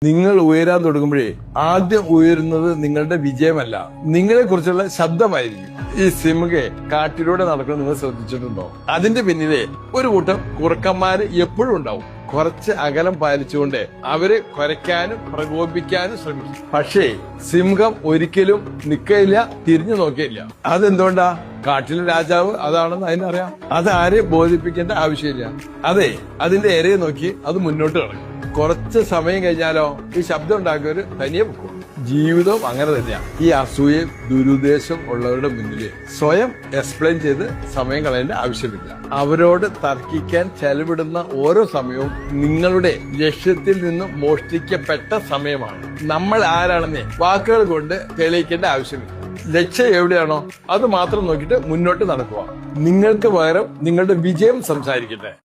നിങ്ങൾ ഉയരാൻ തുടങ്ങുമ്പോഴേ ആദ്യം ഉയരുന്നത് നിങ്ങളുടെ വിജയമല്ല, നിങ്ങളെ കുറിച്ചുള്ള ശബ്ദമായിരിക്കും. ഈ സിംഹയെ കാട്ടിലൂടെ നടക്കുന്നത് നിങ്ങൾ ശ്രദ്ധിച്ചിട്ടുണ്ടോ? അതിന്റെ പിന്നിലെ ഒരു കൂട്ടം കുറുക്കന്മാര് എപ്പോഴും ഉണ്ടാവും. കുറച്ച് അകലം പാലിച്ചുകൊണ്ട് അവരെ കുരയ്ക്കാനും പ്രകോപിപ്പിക്കാനും ശ്രമിക്കും. പക്ഷേ സിംഹം ഒരിക്കലും നിൽക്കയില്ല, തിരിഞ്ഞു നോക്കിയില്ല. അതെന്തുകൊണ്ടാ? കാട്ടിലെ രാജാവ് അതാണെന്ന് അതിനറിയാം. അത് ആരെയും ബോധിപ്പിക്കേണ്ട ആവശ്യമില്ല. അതെ, അതിന്റെ ഇരയെ നോക്കി അത് മുന്നോട്ട് കിടക്കും. കുറച്ച് സമയം കഴിഞ്ഞാലോ ഈ ശബ്ദം ഉണ്ടാക്കിയവര് തനിയെ പോകും. ജീവിതവും അങ്ങനെ തന്നെയാണ്. ഈ അസൂയയും ദുരുദ്ദേശം ഉള്ളവരുടെ മുന്നില് സ്വയം എക്സ്പ്ലെയിൻ ചെയ്ത് സമയം കളയേണ്ട ആവശ്യമില്ല. അവരോട് തർക്കിക്കാൻ ചെലവിടുന്ന ഓരോ സമയവും നിങ്ങളുടെ ലക്ഷ്യത്തിൽ നിന്നും മോഷ്ടിക്കപ്പെട്ട സമയമാണ്. നമ്മൾ ആരാണെന്നേ വാക്കുകൾ കൊണ്ട് തെളിയിക്കേണ്ട ആവശ്യമില്ല. ലക്ഷ്യം എവിടെയാണോ അത് മാത്രം നോക്കിയിട്ട് മുന്നോട്ട് നടക്കുക. നിങ്ങൾക്ക് പകരം നിങ്ങളുടെ വിജയം സംസാരിക്കട്ടെ.